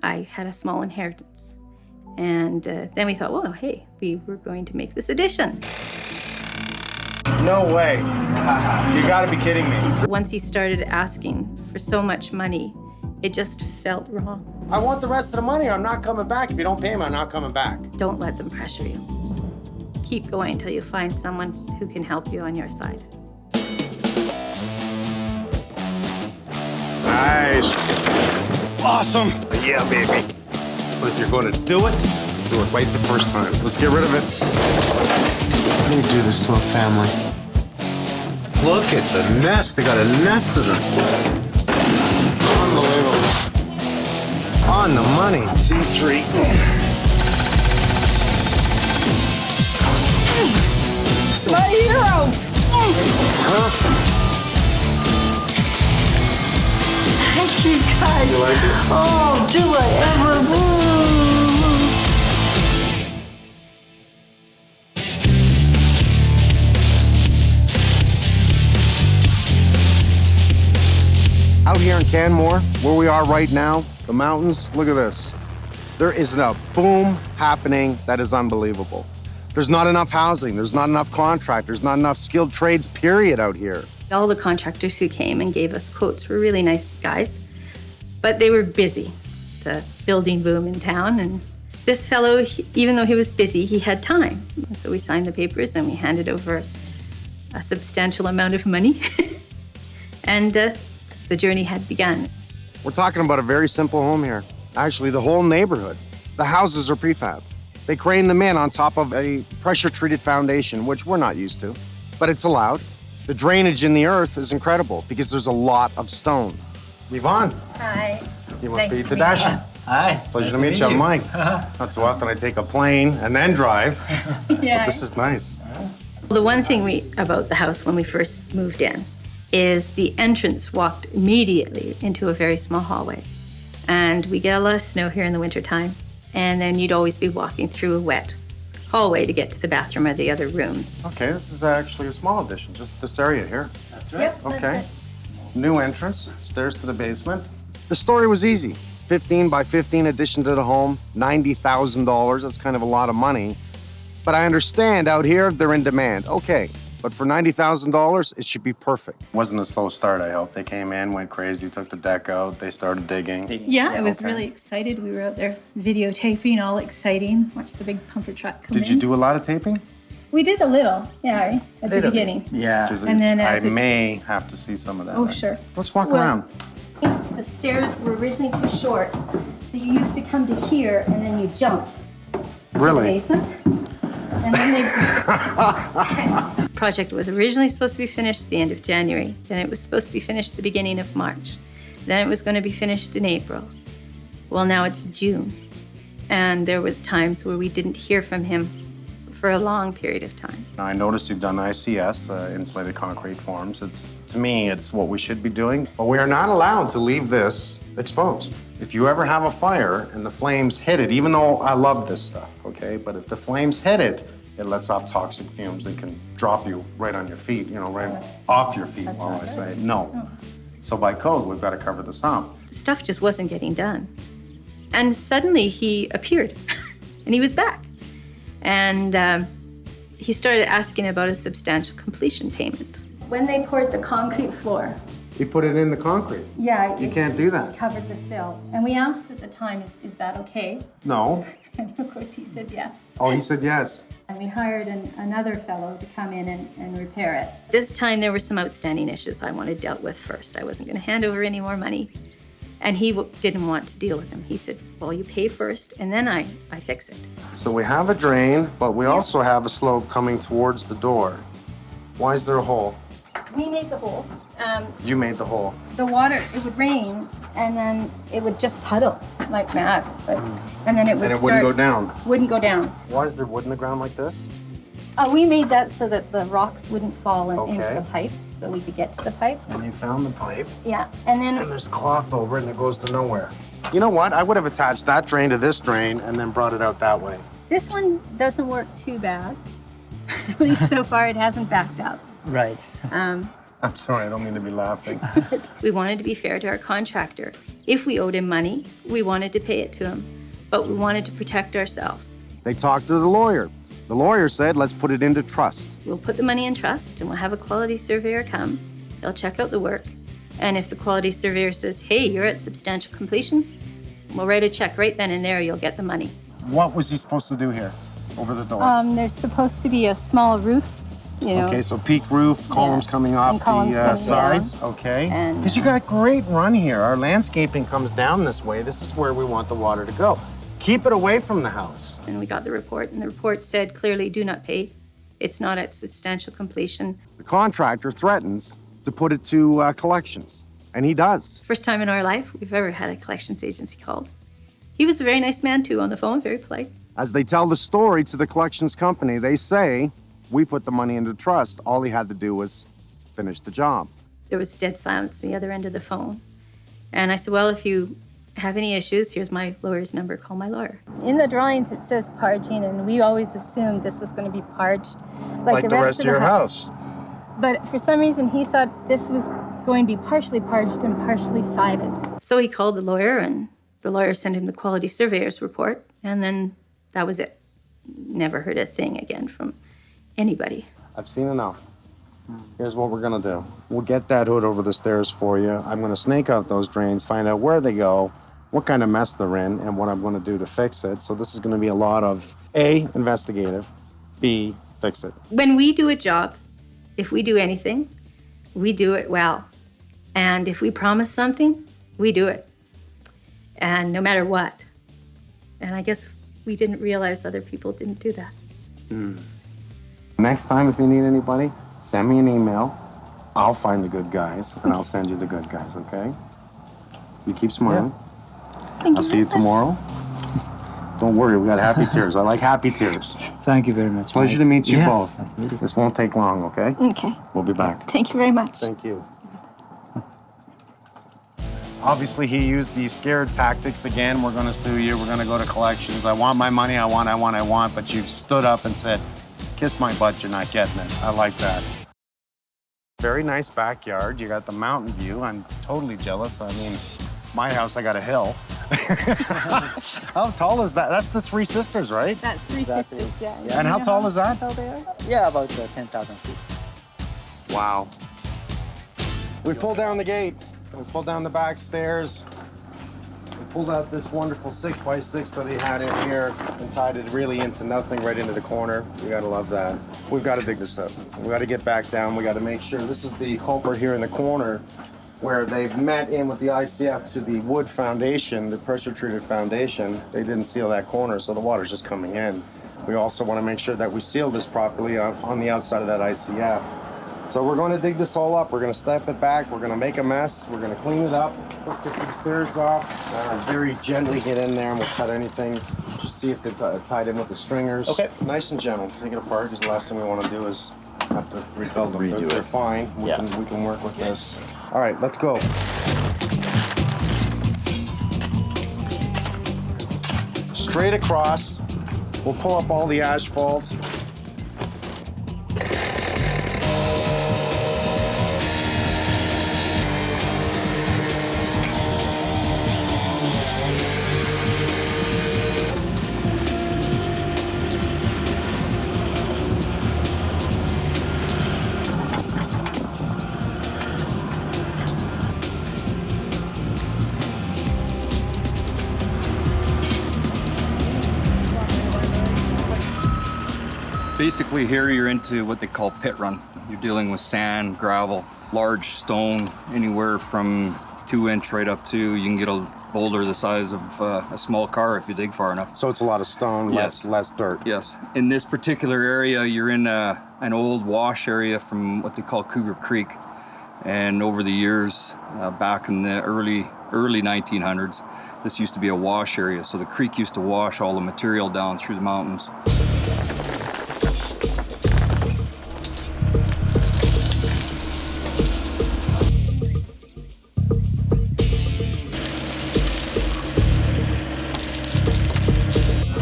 I had a small inheritance. And then we thought, well, hey, we were going to make this addition. No way. You gotta be kidding me. Once he started asking for so much money, it just felt wrong. I want the rest of the money or I'm not coming back. If you don't pay me, I'm not coming back. Don't let them pressure you. Keep going until you find someone who can help you on your side. Nice. Awesome. Yeah, baby. But if you're going to do it right the first time. Let's get rid of it. How do you do this to a family? Look at the nest. They got a nest of them. Unbelievable. On the money. T3. My hero! Perfect. Thank you, guys. You like it? Oh, do I ever? Out here in Canmore, where we are right now, the mountains, look at this. There is a boom happening that is unbelievable. There's not enough housing, there's not enough contractors, not enough skilled trades, period, out here. All the contractors who came and gave us quotes were really nice guys, but they were busy. It's a building boom in town, and this fellow, even though he was busy, he had time. And so we signed the papers and we handed over a substantial amount of money. And the journey had begun. We're talking about a very simple home here. Actually, the whole neighborhood. The houses are prefab. They crane them in on top of a pressure-treated foundation, which we're not used to, but it's allowed. The drainage in the earth is incredible because there's a lot of stone. Yvonne. Hi. You must Nice be to meet Tadashi. Hi. Pleasure to meet you. I'm Mike. Not too often I take a plane and then drive. Yeah. But this is nice. The one thing about the house when we first moved in is the entrance walked immediately into a very small hallway. And we get a lot of snow here in the wintertime. And then you'd always be walking through a wet hallway to get to the bathroom or the other rooms. Okay, this is actually a small addition, just this area here. That's right. Yep, that's Okay. it. New entrance, stairs to the basement. The story was easy. 15 by 15 addition to the home, $90,000. That's kind of a lot of money. But I understand out here they're in demand. Okay, but for $90,000, it should be perfect. Wasn't a slow start, I hope. They came in, went crazy, took the deck out, they started digging. Yeah, I was Okay. really excited. We were out there videotaping, all exciting. Watched the big pumper truck come in. Did you do a lot of taping? We did a little, yeah, at the Little bit. beginning. Yeah. Because And then I as it- may have to see some of that. Oh, sure. Let's walk Well- around. The stairs were originally too short, so you used to come to here and then you jumped to the Really? basement. And then they... Project was originally supposed to be finished at the end of January. Then it was supposed to be finished at the beginning of March. Then it was going to be finished in April. Well, now it's June. And there was times where we didn't hear from him for a long period of time. I noticed you've done ICS, insulated concrete forms. To me, it's what we should be doing. But we are not allowed to leave this exposed. If you ever have a fire and the flames hit it, even though I love this stuff, okay? But if the flames hit it, it lets off toxic fumes that can drop you right on your feet, right off your feet, That's while not I good. say no. So by code, we've got to cover this up. Stuff just wasn't getting done. And suddenly he appeared and he was back. And he started asking about a substantial completion payment. When they poured the concrete floor, You put it in the concrete. yeah, You it can't do that. covered the sill. And we asked at the time, is that okay? No. And of course he said yes. Oh, he said yes. And we hired another fellow to come in and repair it. This time there were some outstanding issues I wanted dealt with first. I wasn't going to hand over any more money. And he didn't want to deal with them. He said, well, you pay first and then I fix it. So we have a drain, but we also have a slope coming towards the door. Why is there a hole? We made the hole. You made the hole. The water, it would rain and then it would just puddle like mad. And then it would And it wouldn't go down. Wouldn't go down. Why is there wood in the ground like this? We made that so that the rocks wouldn't fall into Okay. the pipe, so we could get to the pipe. And you found the pipe, Yeah, and then and there's a cloth over it, and it goes to nowhere. You know what? I would have attached that drain to this drain and then brought it out that way. this one doesn't work too bad. At least so far it hasn't backed up. Right. I'm sorry, I don't mean to be laughing. We wanted to be fair to our contractor. If we owed him money, we wanted to pay it to him, but we wanted to protect ourselves. They talked to the lawyer. The lawyer said, let's put it into trust. We'll put the money in trust and we'll have a quality surveyor come. They'll check out the work. And if the quality surveyor says, hey, you're at substantial completion, we'll write a check right then and there, you'll get the money. What was he supposed to do here, over the door? There's supposed to be a small roof, you know. Okay, so peaked roof, columns coming off And columns the coming sides. down. Okay. And- Because you got great run here. Our landscaping comes down this way. This is where we want the water to go. Keep it away from the house. And we got the report, and the report said clearly, do not pay. It's not at substantial completion. The contractor threatens to put it to collections, and he does. First time in our life we've ever had a collections agency called. He was a very nice man too on the phone, very polite. As they tell the story to the collections company, they say, we put the money into trust. All he had to do was finish the job. There was dead silence on the other end of the phone. And I said, well, if you have any issues, here's my lawyer's number, call my lawyer. In the drawings it says parging, and we always assumed this was going to be parged like the rest of your house. But for some reason he thought this was going to be partially parged and partially sided. So he called the lawyer, and the lawyer sent him the quality surveyor's report, and then that was it. Never heard a thing again from anybody. I've seen enough. Here's what we're gonna do. We'll get that hood over the stairs for you. I'm gonna snake out those drains, find out where they go, what kind of mess they're in, and what I'm gonna do to fix it. So this is gonna be a lot of A, investigative, B, fix it. When we do a job, if we do anything, we do it well. And if we promise something, we do it. And no matter what. And I guess we didn't realize other people didn't do that. Next time, if you need anybody, send me an email. I'll find the good guys, and I'll send you the good guys, okay? You keep smiling. Thank I'll see you tomorrow. Don't worry, we got happy tears. I like happy tears. Thank you very much. Pleasure Mike. to meet you Yeah, both. nice to meet you. This won't take long, okay? Okay. We'll be back. Thank you very much. Thank you. Obviously, he used the scared tactics again. We're gonna sue you. We're gonna go to collections. I want my money. I want. But you stood up and said, kiss my butt, you're not getting it. I like that. Very nice backyard. You got the mountain view. I'm totally jealous. I mean, my house, I got a hill. How tall is that? That's the Three Sisters, right? That's Three Exactly. Sisters, yeah. Yeah. And how tall is that? Yeah, about 10,000 feet. Wow. We pulled down the gate. We pulled down the back stairs. We pulled out this wonderful 6x6 that he had in here and tied it really into nothing, right into the corner. You gotta love that. We've gotta dig this up. We gotta get back down. We gotta make sure. This is the culvert here in the corner where they've met in with the ICF to the wood foundation, the pressure-treated foundation. They didn't seal that corner, so the water's just coming in. We also wanna make sure that we seal this properly on the outside of that ICF. So we're going to dig this all up. We're going to step it back. We're going to make a mess. We're going to clean it up. Let's get these stairs off. Very gently get in there and we'll cut anything. Just see if they're tied in with the stringers. Okay. Nice and gentle. Take it apart because the last thing we want to do is have to rebuild them. They're fine. We can work with this. All right, let's go. Straight across. We'll pull up all the asphalt. Basically here you're into what they call pit run. You're dealing with sand, gravel, large stone, anywhere from 2-inch right up to, you can get a boulder the size of a small car if you dig far enough. So it's a lot of stone, Yes. less dirt. Yes. In this particular area, you're in an old wash area from what they call Cougar Creek. And over the years, back in the early 1900s, this used to be a wash area. So the creek used to wash all the material down through the mountains.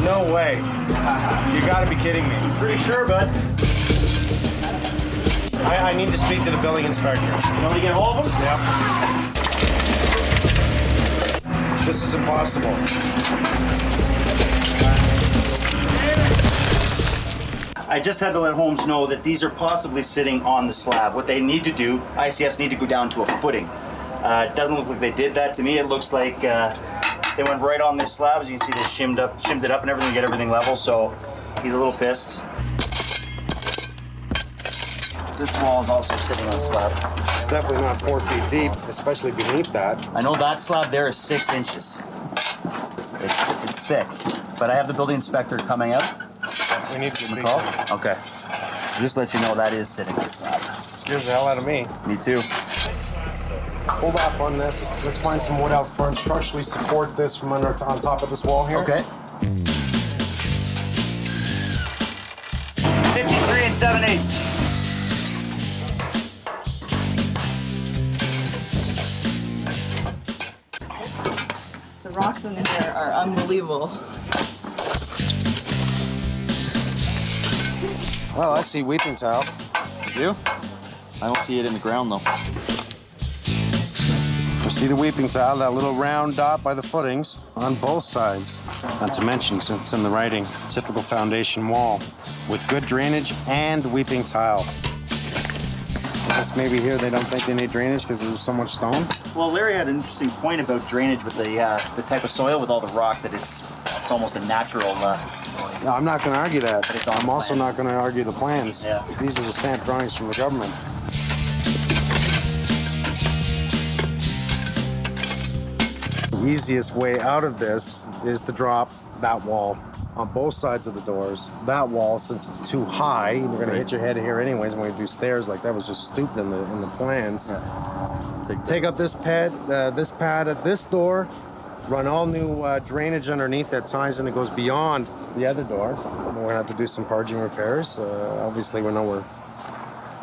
No way. You gotta be kidding me. Pretty sure, bud. I need to speak to the building inspector. You want to get hold of him? Yep. This is impossible. I just had to let Holmes know that these are possibly sitting on the slab. What they need to do, ICFs need to go down to a footing. It doesn't look like they did that to me. It looks like they went right on this slab. As you can see, they shimmed it up and everything to get everything level. So he's a little pissed. This wall is also sitting on the slab. It's definitely not 4 feet deep, especially beneath that. I know that slab there is 6 inches. It's thick, but I have the building inspector coming out. We need to Give him a call. Okay. Just let you know that is sitting on the slab. Scares the hell out of me. Me too. Hold off on this. Let's find some wood out front. Structurally support this from under on top of this wall here. Okay. 53 7/8. The rocks in there are unbelievable. Well, I see weeping tile. You? I don't see it in the ground though. You see the weeping tile, that little round dot by the footings on both sides. Not to mention, since it's in the writing, typical foundation wall with good drainage and weeping tile. I guess maybe here they don't think they need drainage because there's so much stone. Well, Larry had an interesting point about drainage with the type of soil with all the rock that it's almost a natural. No, I'm not going to argue that. But it's on I'm the also plans. not going to argue the plans. Yeah. These are the stamped drawings from the government. The easiest way out of this is to drop that wall on both sides of the doors. That wall, since it's too high, you're going to hit your head here anyways when we do stairs like that. Was just stupid in the plans. Yeah. Take up this pad at this door. Run all new drainage underneath that ties in and goes beyond the other door. We're gonna have to do some parging repairs. Obviously, we know we're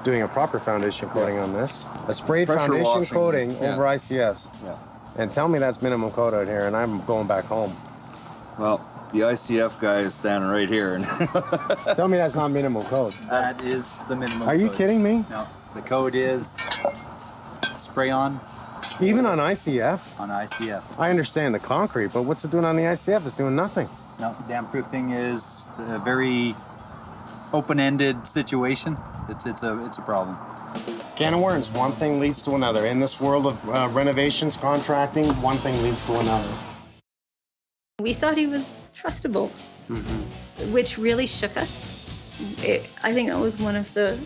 doing a proper foundation coating on this. A sprayed Pressure foundation washing, coating yeah. over ICS. Yeah. And tell me that's minimum coat out here, and I'm going back home. Well, the ICF guy is standing right here. And Tell me that's not minimum coat. That is the minimum. Are you code. kidding me? No, the code is spray on Even on ICF? on ICF. I understand the concrete, but what's it doing on the ICF? It's doing nothing. Now, damp proofing is a very open-ended situation. It's a problem. Can of worms. One thing leads to another. In this world of renovations, contracting, one thing leads to another. We thought he was trustable, which really shook us. I think that was one of the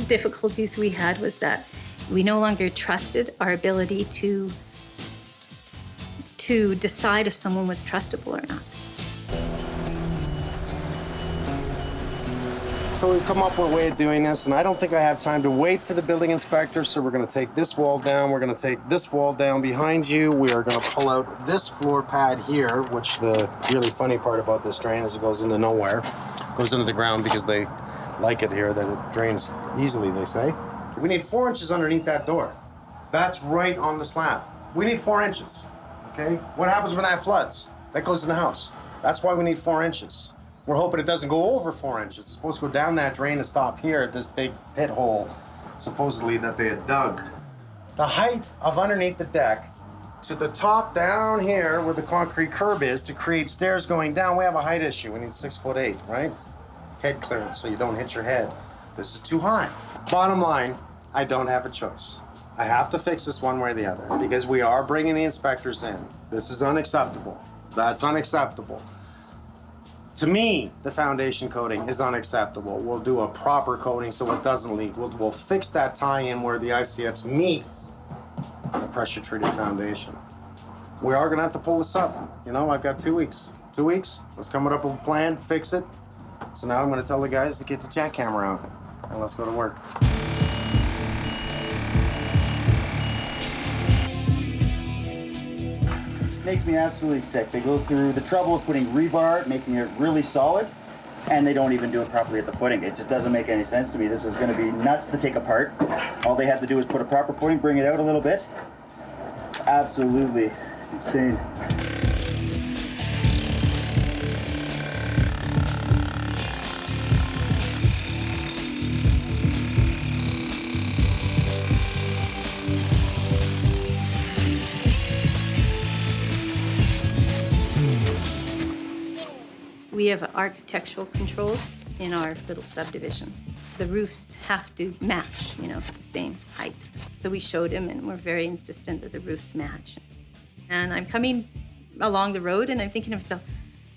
difficulties we had, was that we no longer trusted our ability to decide if someone was trustable or not. So we've come up with a way of doing this, and I don't think I have time to wait for the building inspector, so we're gonna take this wall down, we're gonna take this wall down behind you, we are gonna pull out this floor pad here, which the really funny part about this drain is it goes into nowhere. It goes into the ground because they like it here, that it drains easily, they say. We need 4 inches underneath that door. That's right on the slab. We need 4 inches, okay? What happens when that floods? That goes in the house. That's why we need 4 inches. We're hoping it doesn't go over 4 inches. It's supposed to go down that drain and stop here at this big pit hole, supposedly that they had dug. The height of underneath the deck to the top down here where the concrete curb is to create stairs going down, we have a height issue. We need 6'8", right? Head clearance so you don't hit your head. This is too high. Bottom line, I don't have a choice. I have to fix this one way or the other because we are bringing the inspectors in. This is unacceptable. That's unacceptable. To me, the foundation coating is unacceptable. We'll do a proper coating so it doesn't leak. We'll fix that tie-in where the ICFs meet the pressure-treated foundation. We are gonna have to pull this up. You know, I've got 2 weeks. 2 weeks, let's come up with a plan, fix it. So now I'm gonna tell the guys to get the jackhammer out and let's go to work. Makes me absolutely sick. They go through the trouble of putting rebar, making it really solid, and they don't even do it properly at the footing. It just doesn't make any sense to me. This is going to be nuts to take apart. All they have to do is put a proper footing, bring it out a little bit. It's absolutely insane. We have architectural controls in our little subdivision. The roofs have to match, the same height. So we showed him, and we're very insistent that the roofs match. And I'm coming along the road, and I'm thinking to myself,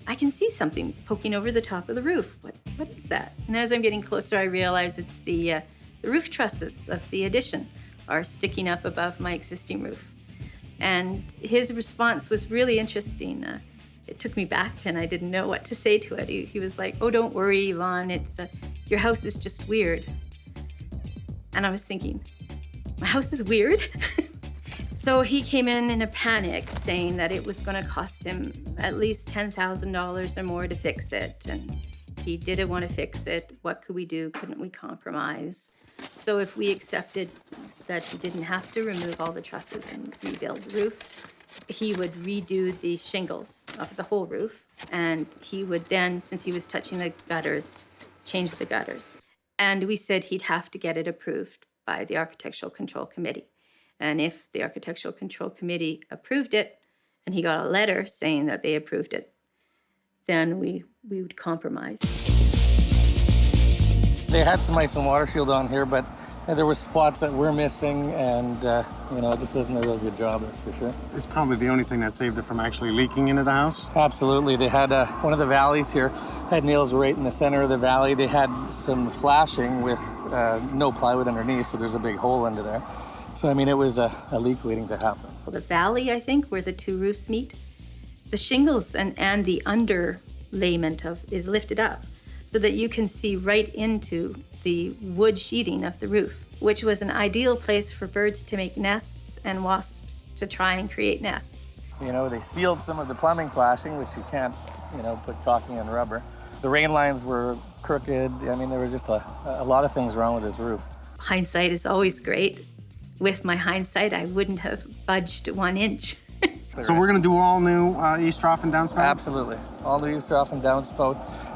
I can see something poking over the top of the roof. What is that? And as I'm getting closer, I realize it's the roof trusses of the addition are sticking up above my existing roof. And his response was really interesting. It took me back, and I didn't know what to say to it. He was like, "Oh, don't worry, Yvonne. It's your house is just weird." And I was thinking, my house is weird? So he came in a panic, saying that it was going to cost him at least $10,000 or more to fix it. And he didn't want to fix it. What could we do? Couldn't we compromise? So if we accepted that he didn't have to remove all the trusses and rebuild the roof, he would redo the shingles of the whole roof. And he would then, since he was touching the gutters, change the gutters. And we said he'd have to get it approved by the Architectural Control Committee. And if the Architectural Control Committee approved it, and he got a letter saying that they approved it, then we would compromise. They had some ice and water shield on here, but there were spots that were missing, and it just wasn't a real good job, that's for sure. It's probably the only thing that saved it from actually leaking into the house. Absolutely. They had one of the valleys here, had nails right in the center of the valley. They had some flashing with no plywood underneath, so there's a big hole under there. So, it was a leak waiting to happen. The valley, I think, where the two roofs meet, the shingles and the underlayment is lifted up so that you can see right into the wood sheathing of the roof, which was an ideal place for birds to make nests and wasps to try and create nests. They sealed some of the plumbing flashing, which you can't, put caulking and rubber. The rain lines were crooked. There was just a lot of things wrong with his roof. Hindsight is always great. With my hindsight, I wouldn't have budged 1 inch. So we're going to do all new east trough and downspout? Absolutely. All the east trough and downspout.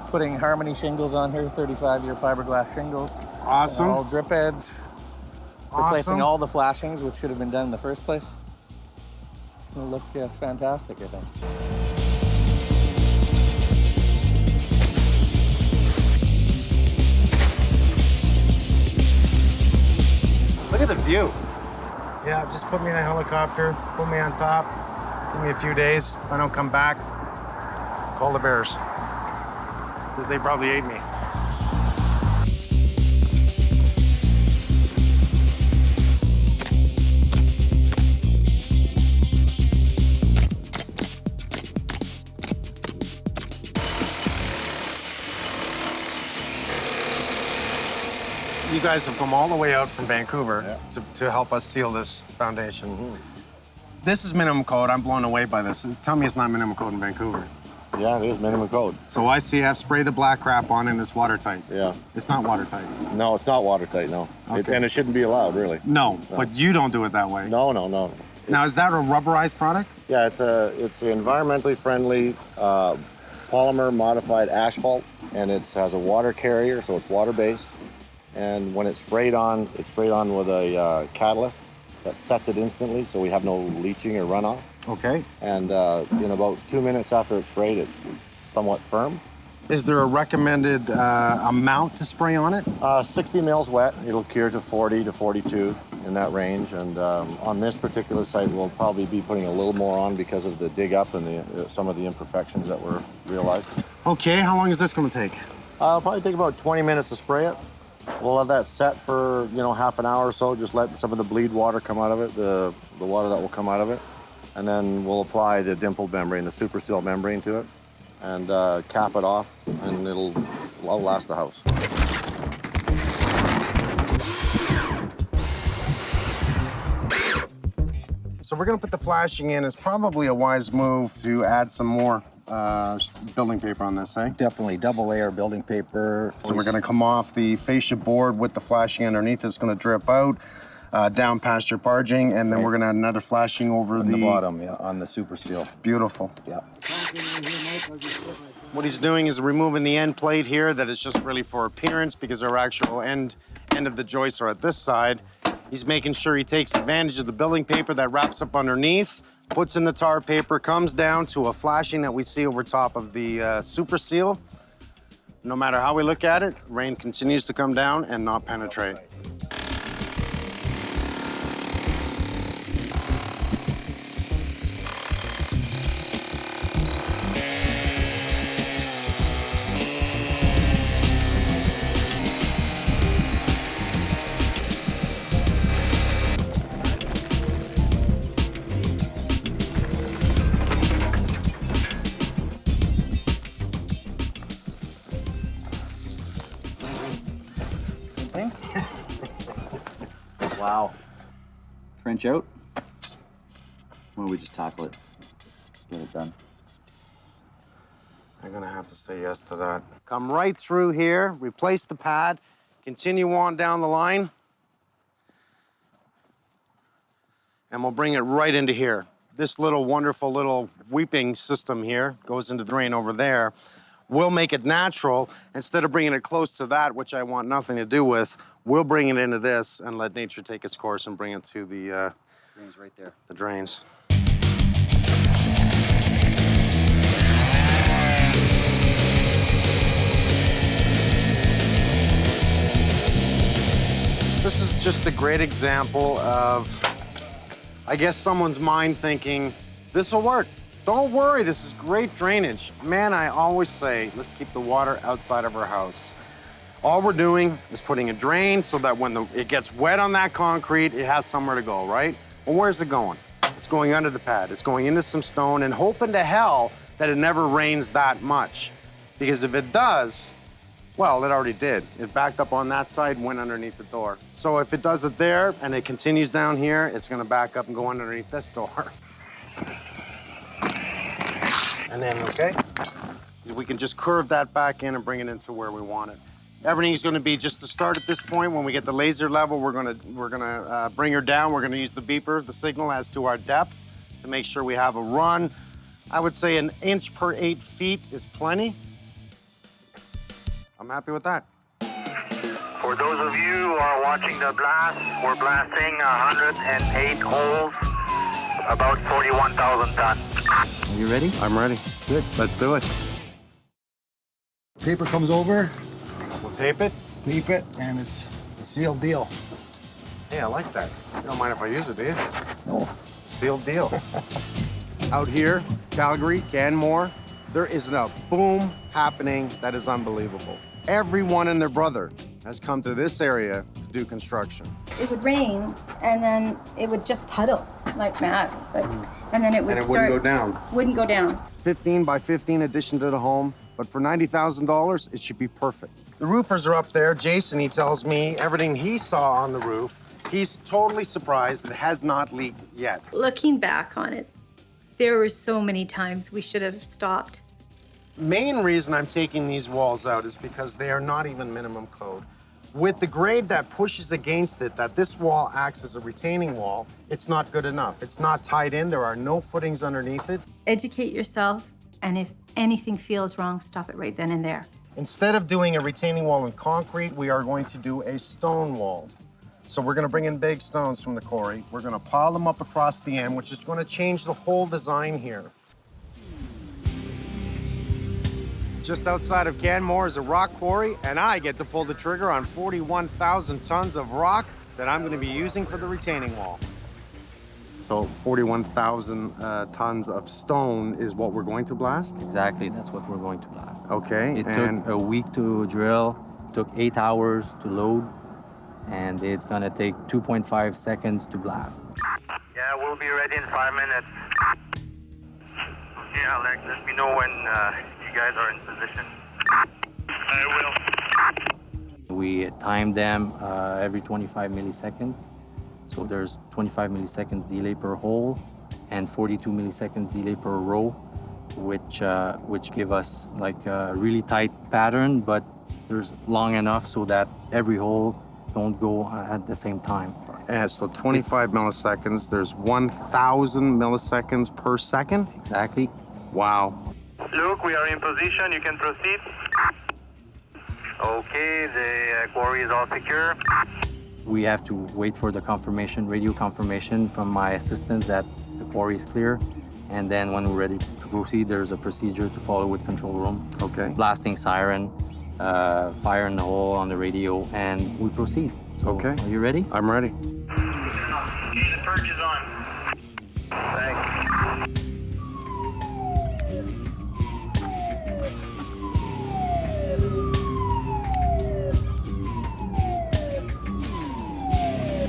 Putting Harmony shingles on here, 35-year fiberglass shingles. Awesome. All drip edge. Replacing Awesome. all the flashings, which should have been done in the first place. It's going to look fantastic, I think. Look at the view. Yeah, just put me in a helicopter, put me on top, give me a few days. If I don't come back, call the bears, because they probably ate me. You guys have come all the way out from Vancouver to help us seal this foundation. This is minimum code. I'm blown away by this. Tell me it's not minimum code in Vancouver. Yeah, it is minimum code. So ICF spray the black crap on and it's watertight. Yeah. It's not watertight. No, it's not watertight, no. Okay. And it shouldn't be allowed, really. No, but you don't do it that way. No. Now, is that a rubberized product? Yeah, it's an environmentally friendly polymer modified asphalt, and it has a water carrier, so it's water-based. And when it's sprayed on with a catalyst that sets it instantly, so we have no leaching or runoff. Okay. And in about 2 minutes after it's sprayed, it's somewhat firm. Is there a recommended amount to spray on it? 60 mils wet. It'll cure to 40 to 42 in that range. And on this particular site, we'll probably be putting a little more on because of the dig up and some of the imperfections that were realized. Okay, how long is this going to take? Probably take about 20 minutes to spray it. We'll have that set for, half an hour or so. Just let some of the bleed water come out of it, the water that will come out of it. And then we'll apply the dimpled membrane, the super seal membrane to it, and cap it off, and it'll last the house. So we're going to put the flashing in. It's probably a wise move to add some more building paper on this, eh? Definitely double layer building paper. So we're going to come off the fascia board with the flashing underneath. It's going to drip out down past your barging, and then we're going to add another flashing over on the bottom, yeah, on the super seal. Beautiful. Yeah. What he's doing is removing the end plate here that is just really for appearance because our actual end of the joists are at this side. He's making sure he takes advantage of the building paper that wraps up underneath, puts in the tar paper, comes down to a flashing that we see over top of the super seal. No matter how we look at it, rain continues to come down and not penetrate. Wow. Trench out? Why don't we just tackle it? Get it done. I'm gonna have to say yes to that. Come right through here, replace the pad, continue on down the line, and we'll bring it right into here. This little wonderful little weeping system here goes into the drain over there. We'll make it natural. Instead of bringing it close to that, which I want nothing to do with, we'll bring it into this and let nature take its course and bring it to the Drain's right there. the drains. This is just a great example of, I guess, someone's mind thinking, this will work. Don't worry, this is great drainage. Man, I always say, let's keep the water outside of our house. All we're doing is putting a drain so that when it gets wet on that concrete, it has somewhere to go, right? Well, where's it going? It's going under the pad. It's going into some stone and hoping to hell that it never rains that much. Because if it does, well, it already did. It backed up on that side, went underneath the door. So if it does it there and it continues down here, it's gonna back up and go underneath this door. And then, okay, we can just curve that back in and bring it into where we want it. Everything's gonna be just to start at this point. When we get the laser level, we're gonna bring her down. We're gonna use the beeper, the signal as to our depth to make sure we have a run. I would say 1 inch per 8 feet is plenty. I'm happy with that. For those of you who are watching the blast, we're blasting 108 holes, about 41,000 tons. Are you ready? I'm ready. Good. Let's do it. Paper comes over, We'll tape it. tape it, and it's a sealed deal. Hey, I like that. You don't mind if I use it, do you? No. It's a sealed deal. Out here, Calgary, Canmore, there is a boom happening that is unbelievable. Everyone and their brother has come to this area to do construction. It would rain, and then it would just puddle like mad. And then it would And it start. wouldn't go down. Wouldn't go down. 15 by 15 addition to the home, but for $90,000, it should be perfect. The roofers are up there. Jason, he tells me everything he saw on the roof, he's totally surprised it has not leaked yet. Looking back on it, there were so many times we should have stopped. Main reason I'm taking these walls out is because they are not even minimum code. With the grade that pushes against it, that this wall acts as a retaining wall, it's not good enough. It's not tied in. There are no footings underneath it. Educate yourself, and if anything feels wrong, stop it right then and there. Instead of doing a retaining wall in concrete, we are going to do a stone wall. So we're gonna bring in big stones from the quarry. We're gonna pile them up across the end, which is gonna change the whole design here. Just outside of Canmore is a rock quarry, and I get to pull the trigger on 41,000 tons of rock that I'm gonna be using for the retaining wall. So 41,000 tons of stone is what we're going to blast? Exactly, that's what we're going to blast. Okay, It and took a week to drill, took 8 hours to load, and it's gonna take 2.5 seconds to blast. Yeah, we'll be ready in 5 minutes. Yeah, Alex, let me know when you guys are in position. I will. We time them every 25 milliseconds. So there's 25 milliseconds delay per hole and 42 milliseconds delay per row, which give us like a really tight pattern, but there's long enough so that every hole don't go at the same time. Yeah, so 25 milliseconds, there's 1,000 milliseconds per second? Exactly. Wow. Luke, we are in position. You can proceed. Okay, the quarry is all secure. We have to wait for the confirmation, radio confirmation from my assistant that the quarry is clear. And then when we're ready to proceed, there's a procedure to follow with control room. Okay. Blasting siren, fire in the hole on the radio, and we proceed. So, Okay. Are you ready? I'm ready. Okay, the perch is on. Thanks.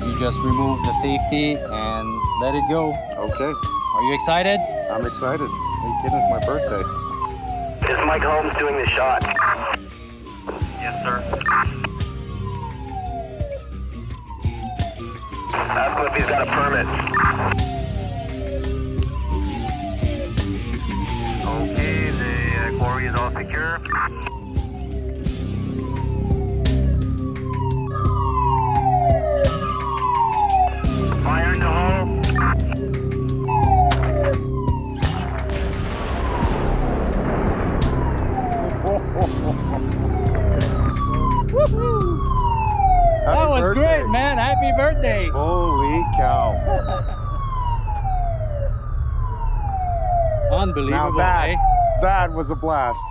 You just remove the safety and let it go. Okay. Are you excited? I'm excited. Are you kidding? It's my birthday. Is Mike Holmes doing the shot? Yes, sir. Ask him if he's got a permit. Okay, the quarry is all secure. Fire in the hole. That was great, man. Happy birthday. Holy cow. Unbelievable, Now eh? that was a blast.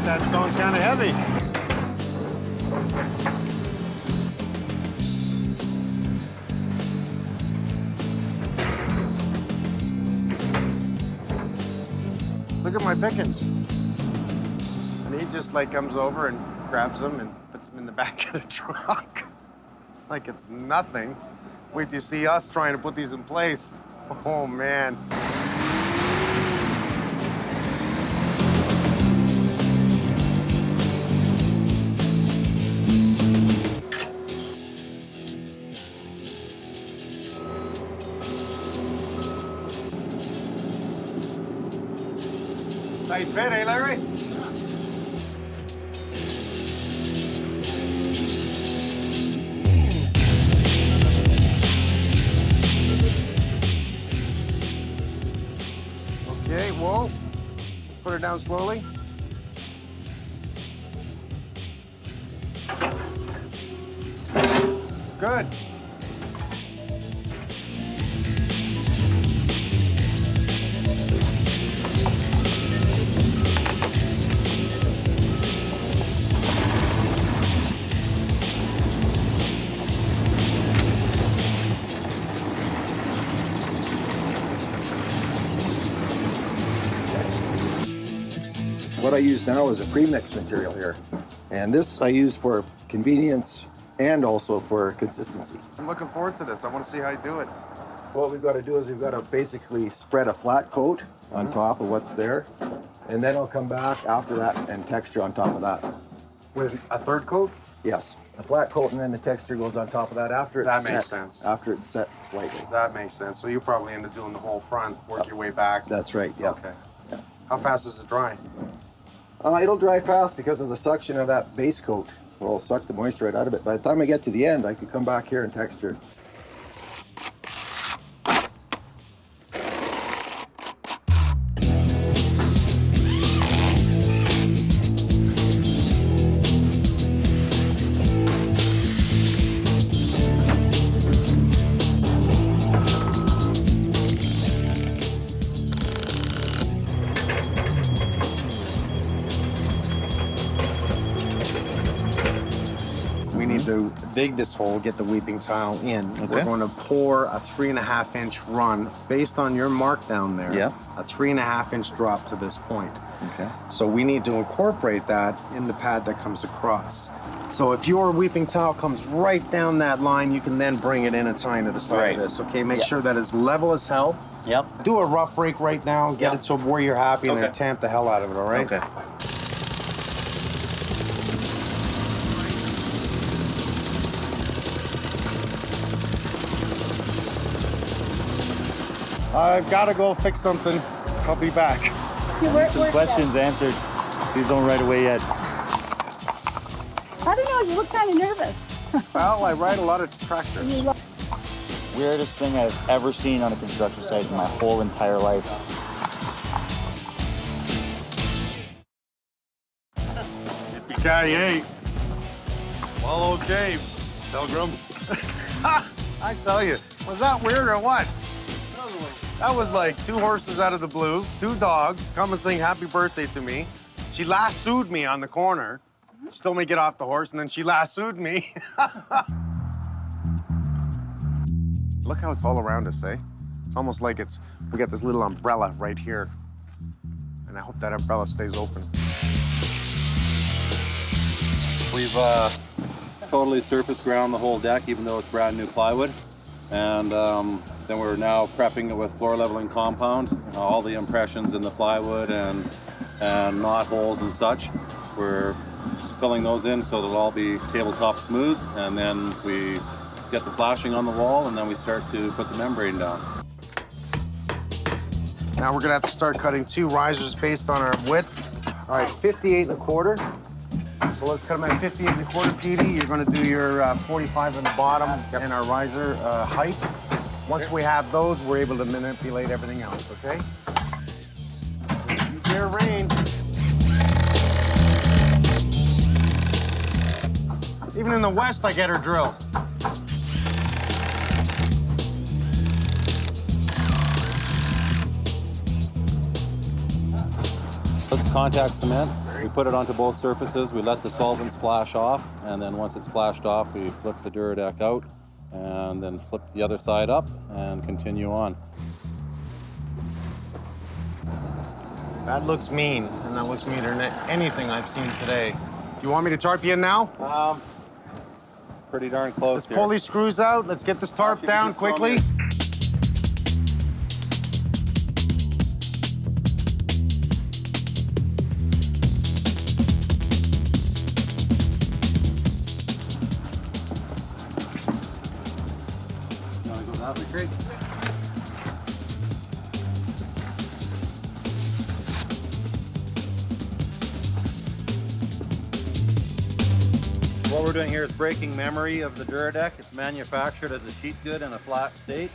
That stone's kind of heavy. Look at my pickings. And he just like comes over and grabs them and puts them in the back of the truck. Like it's nothing. Wait till you see us trying to put these in place. Oh man. Tight fit, eh, Larry? Okay, whoa. Put her down slowly. Good. What I use now is a pre-mix material here. And this I use for convenience and also for consistency. I'm looking forward to this. I want to see how you do it. What we've got to do is we've got to basically spread a flat coat on top of what's there. And then I'll come back after that and texture on top of that. With a third coat? Yes. A flat coat and then the texture goes on top of that after it's That set. makes sense. After it's set slightly. That makes sense. So you probably end up doing the whole front, work your way back. That's right, yeah. Okay. How fast is it drying? It'll dry fast because of the suction of that base coat. Will suck the moisture right out of it. By the time I get to the end, I can come back here and texture. We need to dig this hole, get the weeping tile in. We're going to pour a 3.5-inch run based on your mark down there. Yeah. A 3.5-inch drop to this point. Okay. So we need to incorporate that in the pad that comes across. So if your weeping tile comes right down that line, you can then bring it in and tie into the side of this. Okay, make sure that it's level as hell. Yep. Do a rough rake right now, get it to where you're happy, and then tamp the hell out of it, all right? Okay. I've got to go fix something. I'll be back. Some questions answered. Please don't right away yet. I don't know, you look kind of nervous. Well, I ride a lot of tractors. Weirdest thing I've ever seen on a construction site in my whole entire life. Yippee-ki-yay. Well, okay, Pilgrim. I tell you, was that weird or what? That was like 2 horses out of the blue, 2 dogs come and sing happy birthday to me. She lassoed me on the corner. She told me to get off the horse, and then she lassoed me. Look how it's all around us, eh? It's almost like we got this little umbrella right here. And I hope that umbrella stays open. We've totally surface ground the whole deck, even though it's brand new plywood. And then we're now prepping it with floor leveling compound. All the impressions in the plywood and knot holes and such. We're filling those in so they'll all be tabletop smooth. And then we get the flashing on the wall, and then we start to put the membrane down. Now we're gonna have to start cutting 2 risers based on our width. All right, 58 1/4. So let's cut them at 58 1/4, Petey. You're gonna do your 45 on the bottom and our riser height. Once we have those, we're able to manipulate everything else, okay? Easy air rain. Even in the West, I get her drill. Let's contact cement. We put it onto both surfaces. We let the solvents flash off, and then once it's flashed off, we flip the Duradeck out, and then flip the other side up and continue on. That looks mean, and that looks meaner than anything I've seen today. You want me to tarp you in now? Pretty darn close. Let's pull these screws out. Let's get this tarp down quickly. That'd be great. What we're doing here is breaking memory of the Duradeck. It's manufactured as a sheet good in a flat state.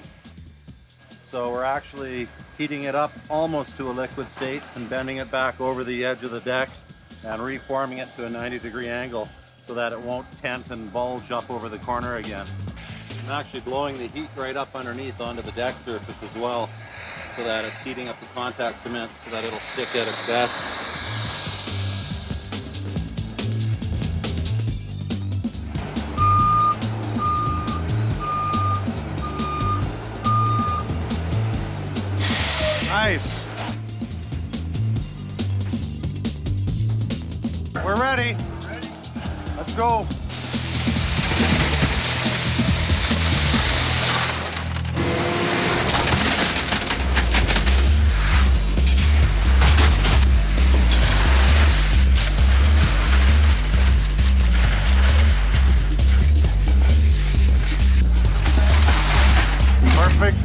So we're actually heating it up almost to a liquid state and bending it back over the edge of the deck and reforming it to a 90-degree angle so that it won't tent and bulge up over the corner again. I'm actually blowing the heat right up underneath onto the deck surface as well so that it's heating up the contact cement so that it'll stick at its best. Nice. We're ready. Let's go. Perfect.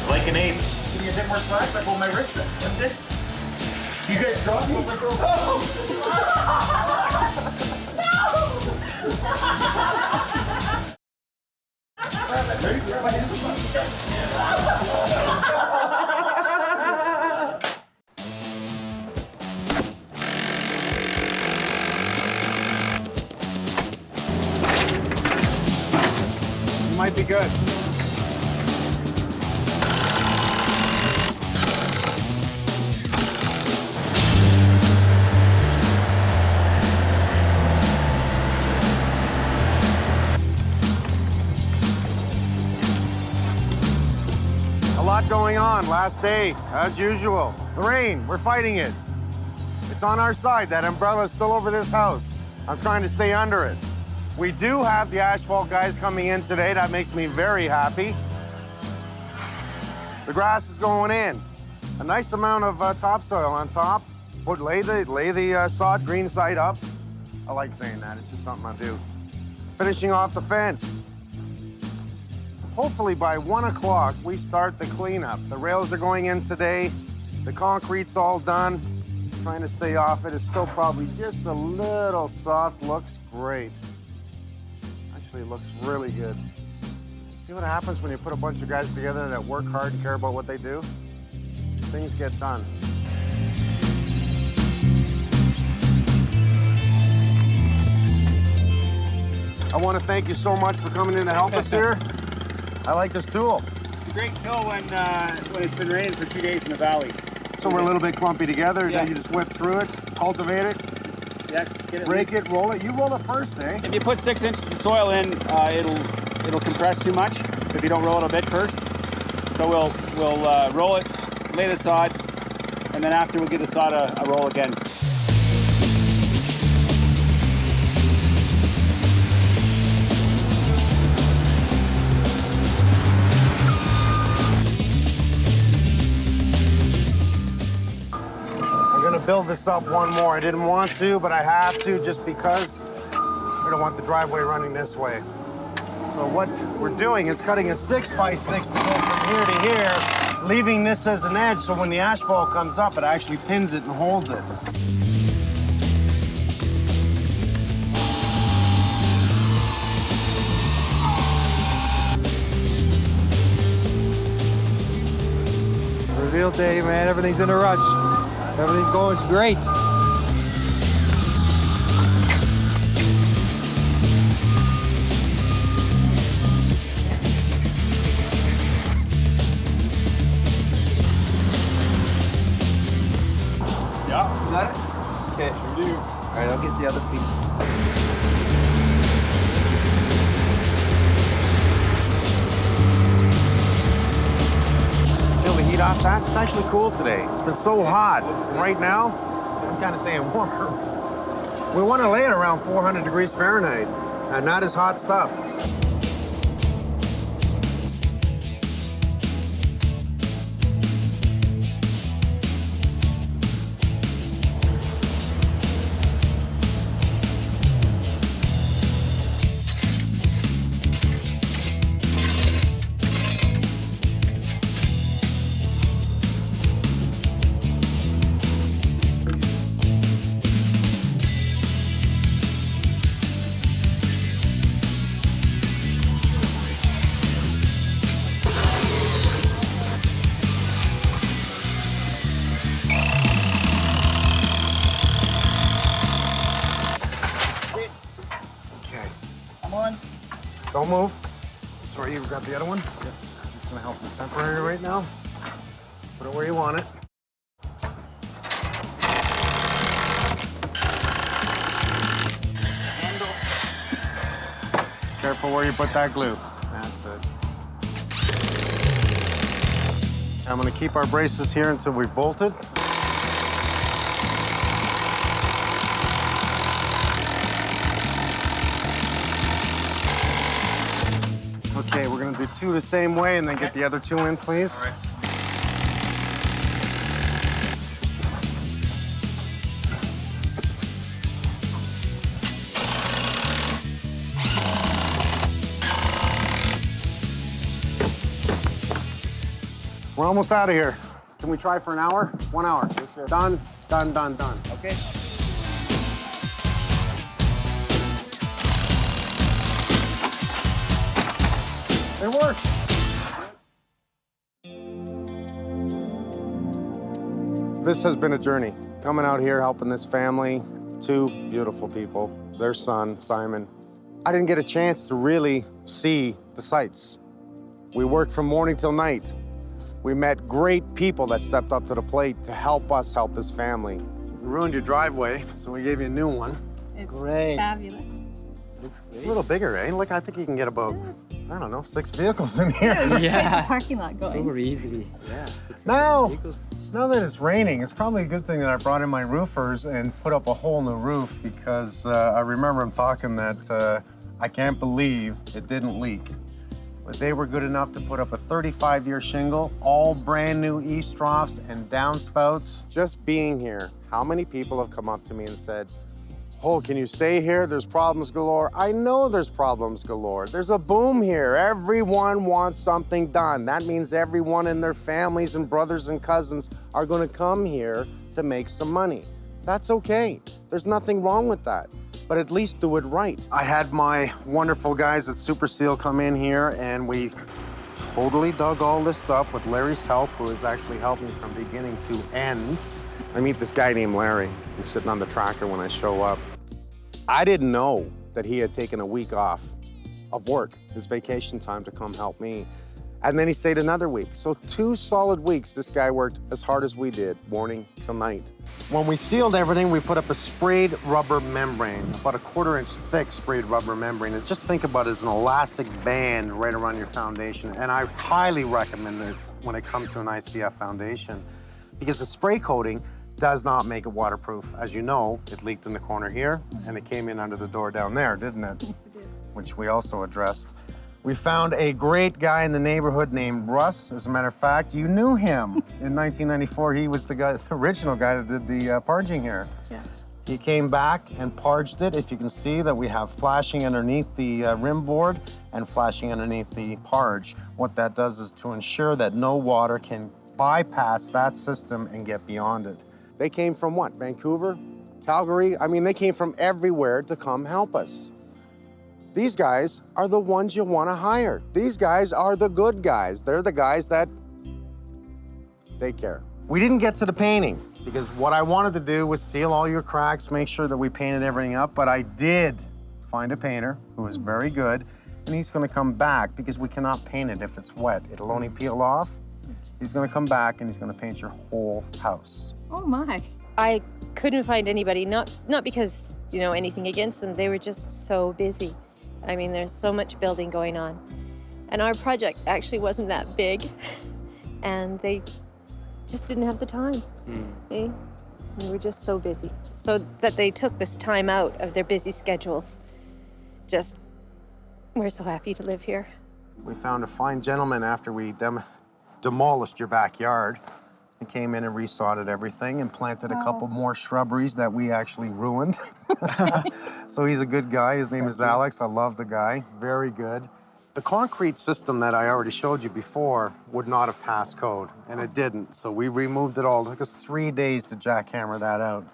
Like an ape. Give me a bit more slack, like hold my wrist then. That's it. You guys drop me? You might be good. on, last day, as usual. The rain, we're fighting it. It's on our side. That umbrella's still over this house. I'm trying to stay under it. We do have the asphalt guys coming in today. That makes me very happy. The grass is going in. A nice amount of topsoil on top. Lay the sod green side up. I like saying that. It's just something I do. Finishing off the fence. Hopefully by 1 o'clock, we start the cleanup. The rails are going in today. The concrete's all done. Trying to stay off it. It's still probably just a little soft. Looks great. Actually, it looks really good. See what happens when you put a bunch of guys together that work hard and care about what they do? Things get done. I want to thank you so much for coming in to help us here. I like this tool. It's a great tool when it's been raining for 2 days in the valley. So we're a little bit clumpy together. Yeah. Then you just whip through it, cultivate it, Yeah, get it break loose. it, roll it. You roll it first, eh? If you put 6 inches of soil in, it'll compress too much if you don't roll it a bit first. So we'll roll it, lay the sod, and then after we'll give the sod a roll again. Build this up one more. I didn't want to, but I have to just because we don't want the driveway running this way. So what we're doing is cutting a 6x6 to go from here to here, leaving this as an edge so when the asphalt comes up, it actually pins it and holds it. Reveal day, man. Everything's in a rush. Everything's going great. Yeah. Is that it? Okay. Sure do. All right, I'll get the other piece. Feel the heat off that? It's actually cool today. It's been so hot. Right now, I'm kind of saying warm. We want to lay it around 400 degrees Fahrenheit, and that is hot stuff. Don't move. Sorry, you grab the other one. Yeah. I'm just gonna help you temporary right now. Put it where you want it. Handle. Careful where you put that glue. That's it. I'm gonna keep our braces here until we've bolted. Okay, we're gonna do 2 the same way and then get the other 2 in, please. All right. We're almost out of here. Can we try for an hour? 1 hour. Sure. Done, done, done, done. Okay. It works. This has been a journey. Coming out here, helping this family, 2 beautiful people, their son, Simon. I didn't get a chance to really see the sights. We worked from morning till night. We met great people that stepped up to the plate to help us help this family. We ruined your driveway, so we gave you a new one. It's Great. fabulous. It's a little bigger, eh? Look, I think you can get about, I don't know, 6 vehicles in here. Yeah. The parking lot going. Super easily. Yeah. 6 Now, vehicles. now that it's raining, it's probably a good thing that I brought in my roofers and put up a whole new roof because I remember him talking that I can't believe it didn't leak. But they were good enough to put up a 35-year shingle, all brand new east troughs and downspouts. Just being here, how many people have come up to me and said, "Oh, can you stay here? There's problems galore." I know there's problems galore. There's a boom here. Everyone wants something done. That means everyone and their families and brothers and cousins are gonna come here to make some money. That's okay. There's nothing wrong with that, but at least do it right. I had my wonderful guys at Super Seal come in here and we totally dug all this up with Larry's help, who has actually helped me from beginning to end. I meet this guy named Larry. He's sitting on the tractor when I show up. I didn't know that he had taken a week off of work, his vacation time, to come help me. And then he stayed another week. So 2 solid weeks, this guy worked as hard as we did, morning till night. When we sealed everything, we put up a sprayed rubber membrane, about a 1/4 inch thick sprayed rubber membrane. And just think about it as an elastic band right around your foundation. And I highly recommend this when it comes to an ICF foundation, because the spray coating does not make it waterproof. As you know, it leaked in the corner here, and it came in under the door down there, didn't it? Yes, it did. Which we also addressed. We found a great guy in the neighborhood named Russ. As a matter of fact, you knew him. In 1994, he was the guy, the original guy that did the parging here. Yeah. He came back and parged it. If you can see that we have flashing underneath the rim board and flashing underneath the parge. What that does is to ensure that no water can bypass that system and get beyond it. They came from what? Vancouver? Calgary? I mean, they came from everywhere to come help us. These guys are the ones you want to hire. These guys are the good guys. They're the guys that they care. We didn't get to the painting because what I wanted to do was seal all your cracks, make sure that we painted everything up, but I did find a painter who is very good, and he's going to come back because we cannot paint it if it's wet. It'll only peel off. He's going to come back and he's going to paint your whole house. Oh my. I couldn't find anybody, not because, you know, anything against them. They were just so busy. I mean, there's so much building going on. And our project actually wasn't that big, and they just didn't have the time. Eh? They were just so busy. So that they took this time out of their busy schedules. Just, we're so happy to live here. We found a fine gentleman after we demolished your backyard. He came in and resodded everything and planted a couple more shrubberies that we actually ruined. So he's a good guy. His name is Alex. I love the guy. Very good. The concrete system that I already showed you before would not have passed code, and it didn't. So we removed it all. It took us 3 days to jackhammer that out.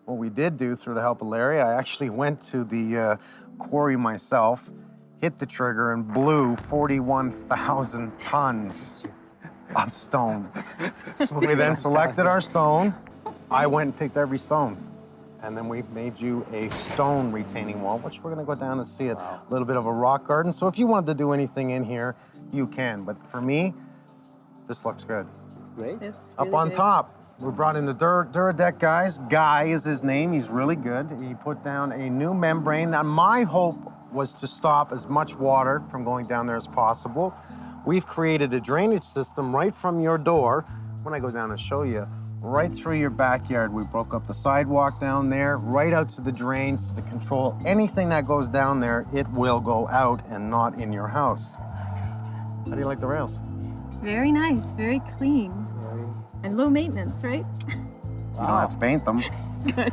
What we did do, through the help of Larry, I actually went to the quarry myself, hit the trigger, and blew 41,000 tons of stone. We then selected our stone. I went and picked every stone. And then we made you a stone retaining wall, which we're gonna go down and see it. A little bit of a rock garden. So if you wanted to do anything in here, you can. But for me, this looks good. It's great. It's Up really on good. top, we brought in the Duradeck guys. Guy is his name. He's really good. He put down a new membrane. Now, my hope was to stop as much water from going down there as possible. We've created a drainage system right from your door. When I go down and show you, right through your backyard. We broke up the sidewalk down there, right out to the drains to control anything that goes down there. It will go out and not in your house. How do you like the rails? Very nice, very clean. And low maintenance, right? You don't have to paint them. Good.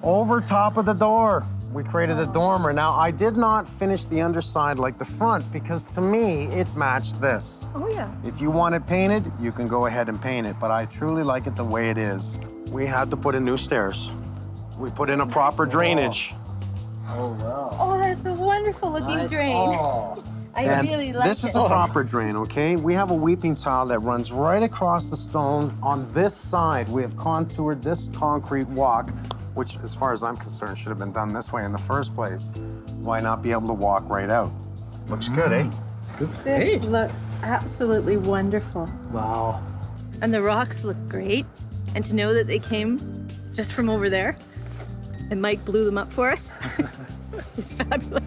Over top of the door, we created a dormer. Now, I did not finish the underside like the front because to me, it matched this. Oh, yeah. If you want it painted, you can go ahead and paint it, but I truly like it the way it is. We had to put in new stairs. We put in a proper drainage. Oh, wow. Oh, that's a wonderful looking drain. Oh. I And really like it. this is a proper drain, okay? We have a weeping tile that runs right across the stone. On this side, we have contoured this concrete walk, which, as far as I'm concerned, should have been done this way in the first place. Why not be able to walk right out? Looks good, eh? This looks absolutely wonderful. Wow. And the rocks look great. And to know that they came just from over there, and Mike blew them up for us, is fabulous.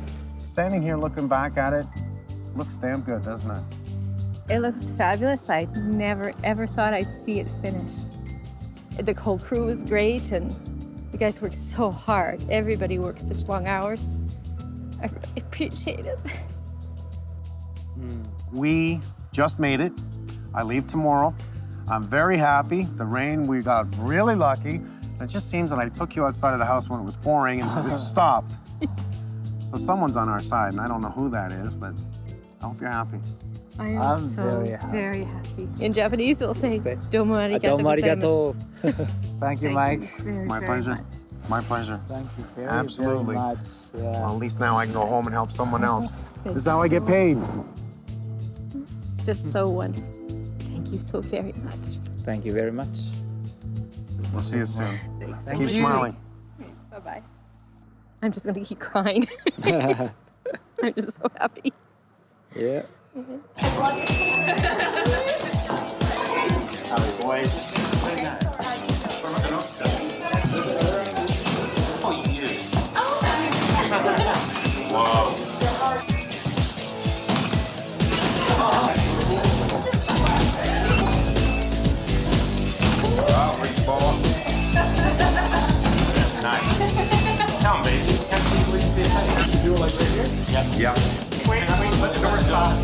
standing here looking back at it, looks damn good, doesn't it? It looks fabulous. I never ever thought I'd see it finished. The whole crew was great, and you guys worked so hard. Everybody works such long hours. I really appreciate it. We just made it. I leave tomorrow. I'm very happy. The rain, we got really lucky. It just seems that I took you outside of the house when it was pouring and it stopped. So someone's on our side, and I don't know who that is, but I hope you're happy. I am I'm so very happy. In Japanese, we'll say "Domo arigato gozaimasu." Thank you, Mike. My pleasure. My pleasure. Thank you very, Absolutely. very much. Yeah. Well, at least now I can go home and help someone else. This is how I get paid. Just so wonderful. Thank you so very much. Thank you very much. We'll see you soon. Thanks. Keep smiling. Bye-bye. I'm just going to keep crying. I'm just so happy. Yeah. Howdy, boys. Wow. Wow, big ball. Nice. Come on, baby. You do it like right here? Yep. Yeah. Wait, let the door stop.